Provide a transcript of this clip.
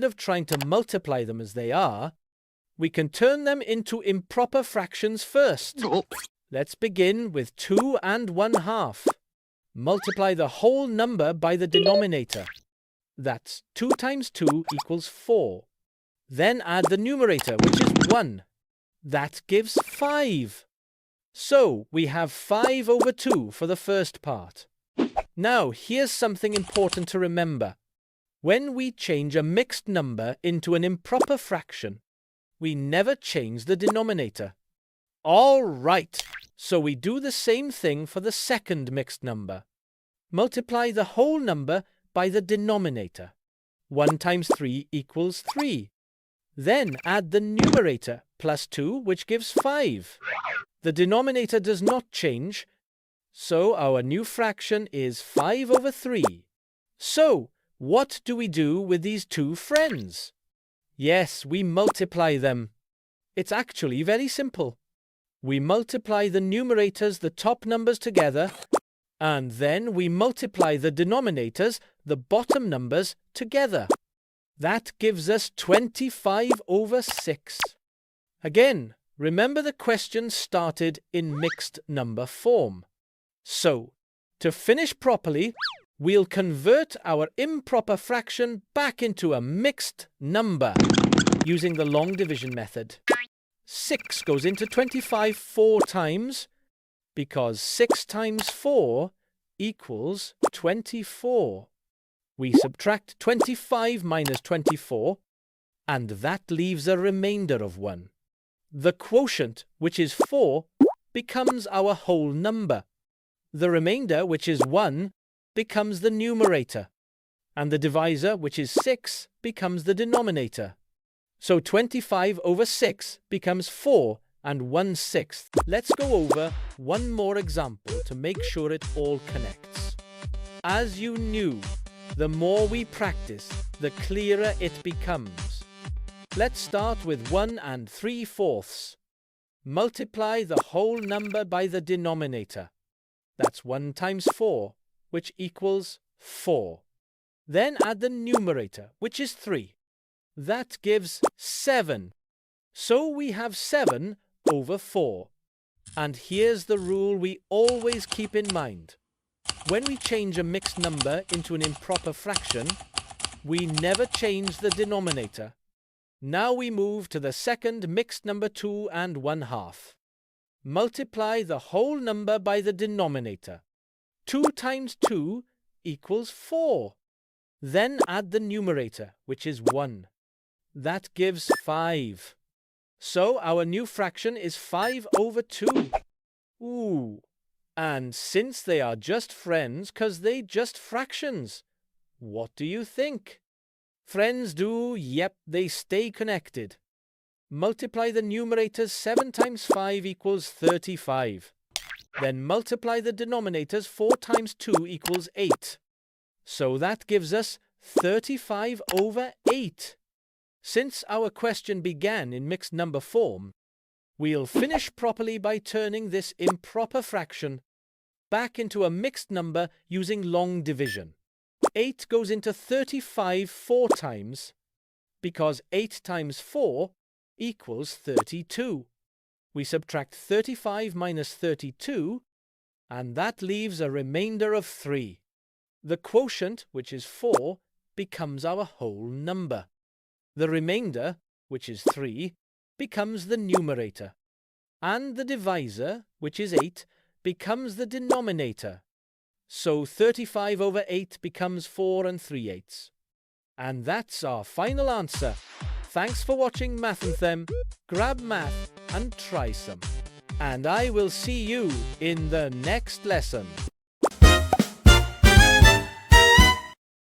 of trying to multiply them as they are, we can turn them into improper fractions first. Let's begin with 2 and 1/2. Multiply the whole number by the denominator. That's 2 times 2 equals 4. Then add the numerator, which is 1. That gives 5. So we have 5 over 2 for the first part. Now, here's something important to remember. When we change a mixed number into an improper fraction, we never change the denominator. All right, so we do the same thing for the second mixed number. Multiply the whole number by the denominator. 1 times 3 equals 3. Then add the numerator, plus 2, which gives 5. The denominator does not change, so our new fraction is 5 over 3. So, what do we do with these two friends? Yes, we multiply them. It's actually very simple. We multiply the numerators, the top numbers, together, and then we multiply the denominators, the bottom numbers, together. That gives us 25 over 6. Again, remember the question started in mixed number form. So, to finish properly, we'll convert our improper fraction back into a mixed number using the long division method. 6 goes into 25 4 times, because 6 times 4 equals 24. We subtract 25 minus 24, and that leaves a remainder of 1. The quotient, which is 4, becomes our whole number. The remainder, which is 1, becomes the numerator, and the divisor, which is 6, becomes the denominator. So 25 over 6 becomes 4 and 1/6. Let's go over one more example to make sure it all connects. As you knew, the more we practice, the clearer it becomes. Let's start with 1 3/4. Multiply the whole number by the denominator. That's 1 times 4, which equals 4. Then add the numerator, which is 3. That gives 7. So we have 7 over 4. And here's the rule we always keep in mind. When we change a mixed number into an improper fraction, we never change the denominator. Now we move to the second mixed number 2 and 1/2. Multiply the whole number by the denominator. 2 times 2 equals 4. Then add the numerator, which is 1. That gives 5. So our new fraction is 5 over 2. Ooh. And since they are just friends, 'cause they just fractions, what do you think? Friends do, yep, they stay connected. Multiply the numerators. 7 times 5 equals 35. Then multiply the denominators. 4 times 2 equals 8. So that gives us 35 over 8. Since our question began in mixed number form, we'll finish properly by turning this improper fraction back into a mixed number using long division. 8 goes into 35 4 times, because 8 times 4 equals 32. We subtract 35 minus 32, and that leaves a remainder of 3. The quotient, which is 4, becomes our whole number. The remainder, which is 3, becomes the numerator. And the divisor, which is 8, becomes the denominator. So 35 over 8 becomes 4 3/8. And that's our final answer. Thanks for watching Mathanthem. Grab math and try some. And I will see you in the next lesson.